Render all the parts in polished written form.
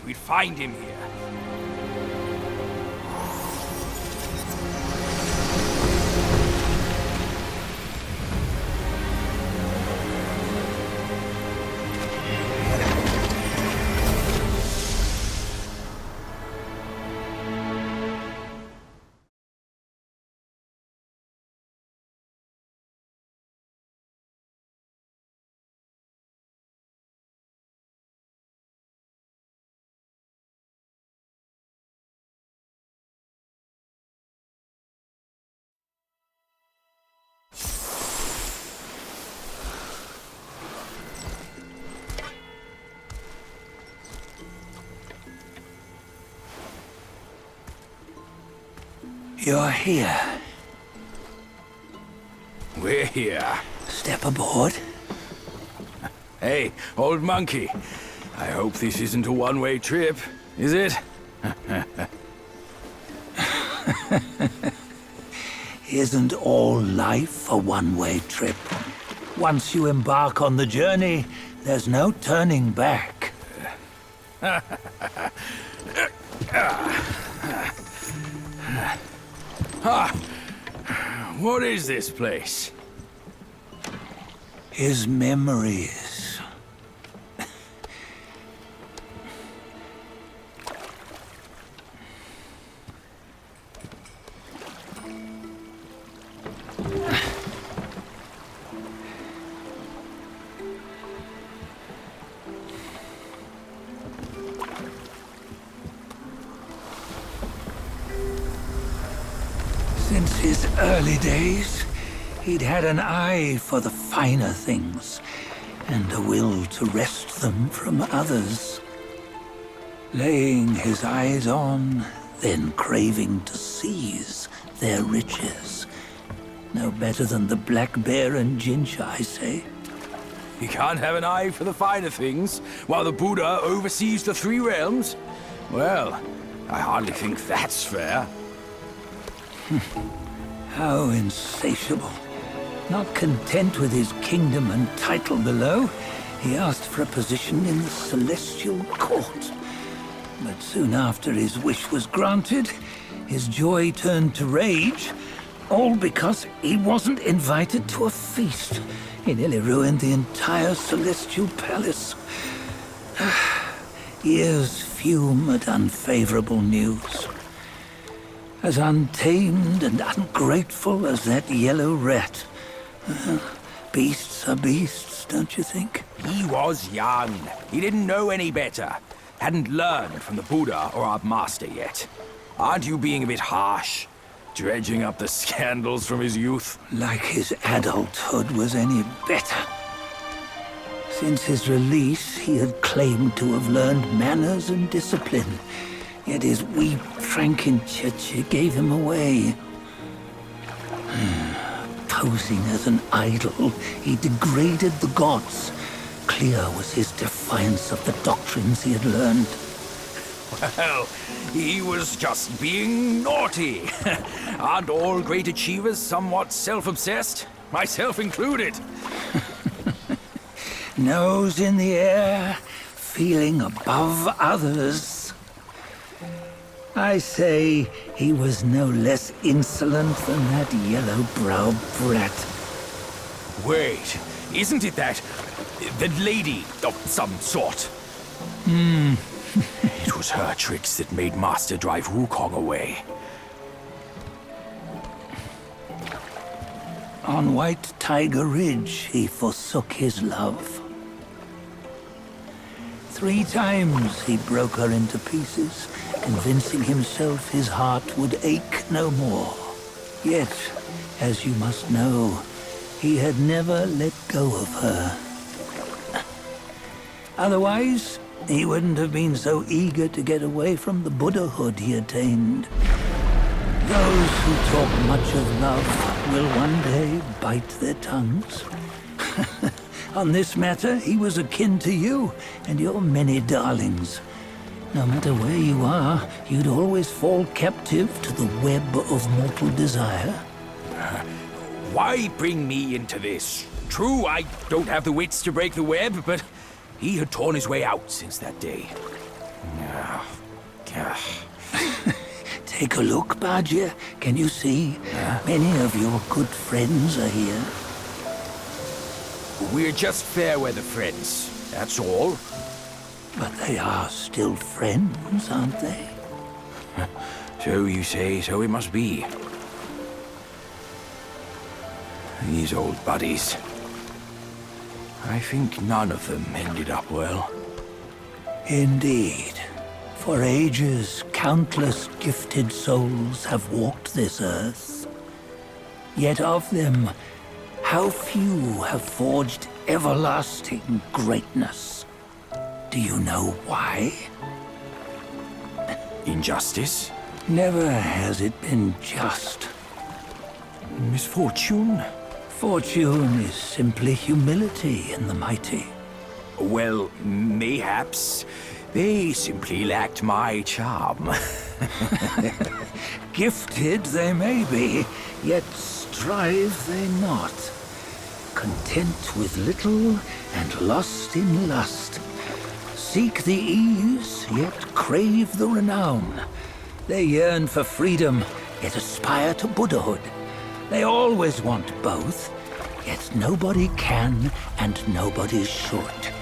we'd find him here. You're here. We're here. Step aboard. Hey, old monkey. I hope this isn't a one-way trip, is it? Isn't all life a one-way trip? Once you embark on the journey, there's no turning back. What is this place? His memories. Since his early days, he'd had an eye for the finer things, and a will to wrest them from others. Laying his eyes on, then craving to seize their riches. No better than the black bear and Jinja, I say. You can't have an eye for the finer things, while the Buddha oversees the three realms? Well, I hardly think that's fair. How insatiable. Not content with his kingdom and title below, he asked for a position in the celestial court. But soon after his wish was granted, his joy turned to rage, all because he wasn't invited to a feast. He nearly ruined the entire celestial palace. Ears fume at unfavorable news. As untamed and ungrateful as that yellow rat. Beasts are beasts, don't you think? He was young. He didn't know any better. Hadn't learned from the Buddha or our master yet. Aren't you being a bit harsh? Dredging up the scandals from his youth? Like his adulthood was any better. Since his release, he had claimed to have learned manners and discipline. Yet his weak Frankenchurch gave him away. Posing as an idol, he degraded the gods. Clear was his defiance of the doctrines he had learned. Well, he was just being naughty. Aren't all great achievers somewhat self-obsessed? Myself included. Nose in the air, feeling above others. I say he was no less insolent than that yellow-browed brat. Wait, isn't it that lady of some sort? It was her tricks that made Master drive Wukong away. On White Tiger Ridge, he forsook his love. 3 times he broke her into pieces, convincing himself his heart would ache no more. Yet, as you must know, he had never let go of her. Otherwise, he wouldn't have been so eager to get away from the Buddhahood he attained. Those who talk much of love will one day bite their tongues. On this matter, he was akin to you and your many darlings. No matter where you are, you'd always fall captive to the web of mortal desire. Why bring me into this? True, I don't have the wits to break the web, but he had torn his way out since that day. Take a look, Badger. Can you see? Many of your good friends are here. We're just fair weather friends, that's all. But they are still friends, aren't they? So you say, so it must be. These old buddies. I think none of them ended up well. Indeed. For ages, countless gifted souls have walked this earth. Yet of them, how few have forged everlasting greatness? Do you know why? Injustice? Never has it been just. Misfortune? Fortune is simply humility in the mighty. Well, mayhaps. They simply lacked my charm. Gifted they may be, yet strive they not. Content with little and lost in lust. Seek the ease, yet crave the renown. They yearn for freedom, yet aspire to Buddhahood. They always want both, yet nobody can and nobody should.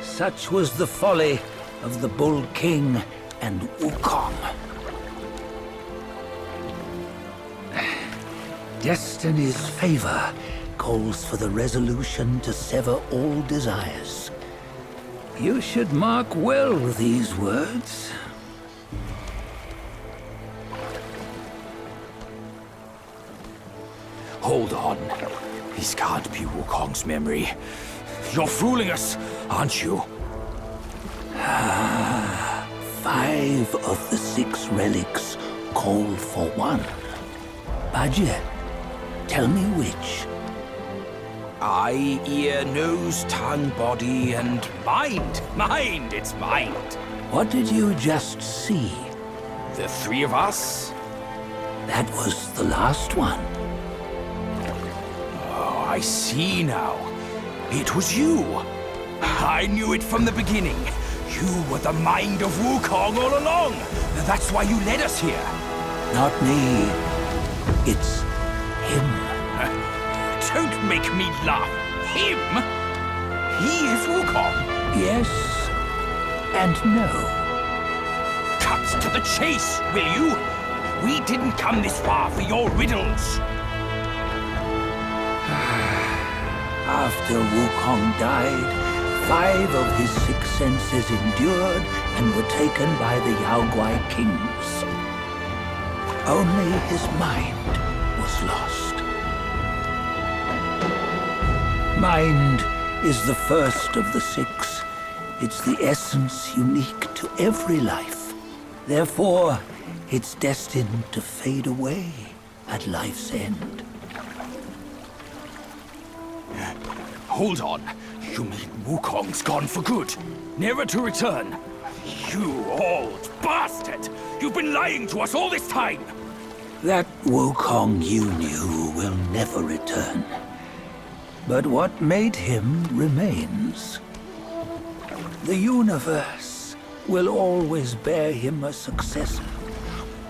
Such was the folly of the Bull King and Wukong. Destiny's favor calls for the resolution to sever all desires. You should mark well these words. Hold on. This can't be Wukong's memory. You're fooling us, aren't you? 5 of the 6 relics call for one. Badger, tell me which. Eye, ear, nose, tongue, body, and mind. Mind, it's mind. What did you just see? The 3 of us? That was the last one. Oh, I see now. It was you. I knew it from the beginning. You were the mind of Wukong all along. That's why you led us here. Not me. It's him. Don't make me laugh. Him? He is Wukong. Yes and no. Cut to the chase, will you? We didn't come this far for your riddles. After Wukong died, 5 of his 6 senses endured and were taken by the Yaoguai kings. Only his mind was lost. Mind is the first of the 6. It's the essence unique to every life. Therefore, it's destined to fade away at life's end. Hold on. You mean Wukong's gone for good? Never to return? You old bastard! You've been lying to us all this time! That Wukong you knew will never return. But what made him remains. The universe will always bear him a successor.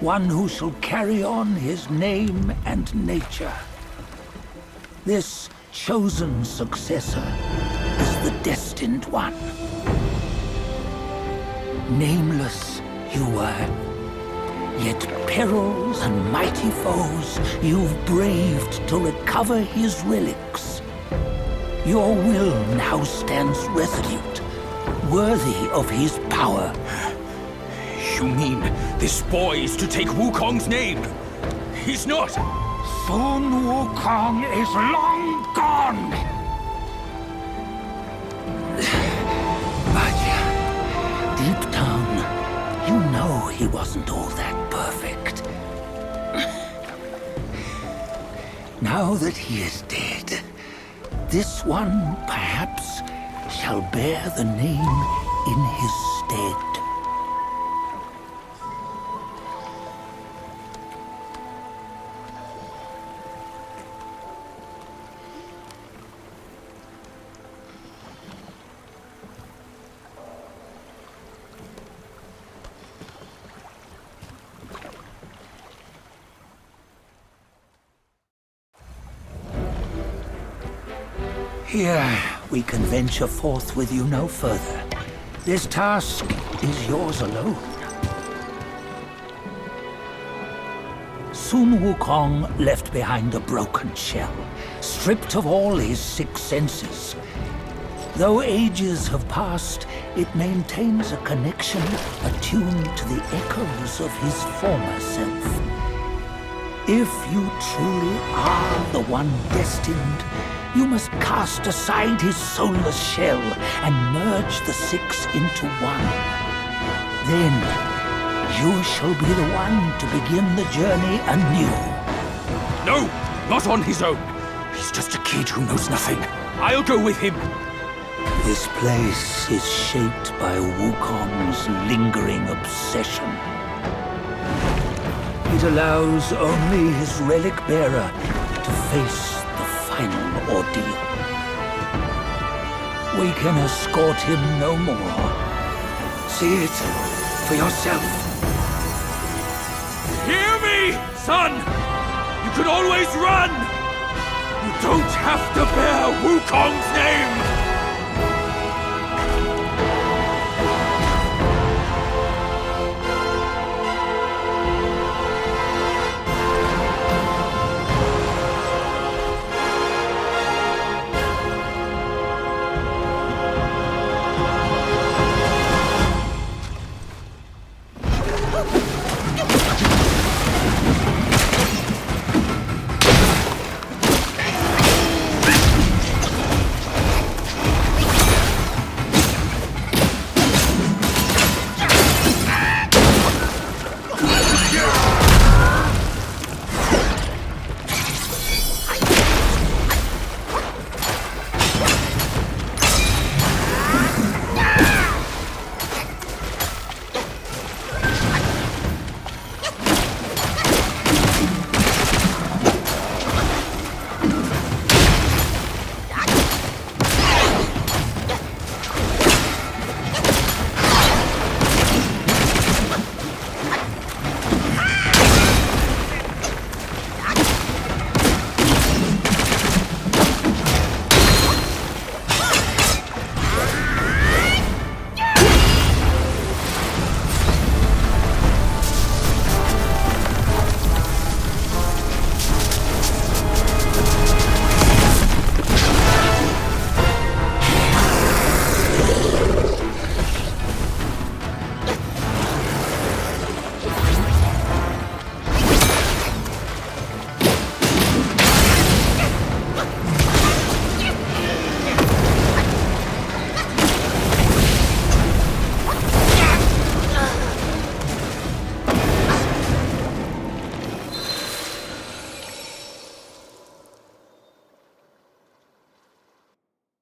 One who shall carry on his name and nature. This chosen successor is the destined one. Nameless you were, yet perils and mighty foes you've braved to recover his relics. Your will now stands resolute, worthy of his power. You mean this boy is to take Wukong's name? He's not! Sun Wukong is long gone! But deep down, you know he wasn't all that perfect. Now that he is dead, this one, perhaps, shall bear the name in his stead. Here, we can venture forth with you no further. This task is yours alone. Soon Wukong left behind a broken shell, stripped of all his 6 senses. Though ages have passed, it maintains a connection attuned to the echoes of his former self. If you truly are the one destined, you must cast aside his soulless shell and merge the 6 into one. Then, you shall be the one to begin the journey anew. No, not on his own. He's just a kid who knows nothing. I'll go with him. This place is shaped by Wukong's lingering obsession. It allows only his relic bearer to face the final ordeal. We can escort him no more. See it for yourself. Hear me, son! You can always run! You don't have to bear Wukong's name!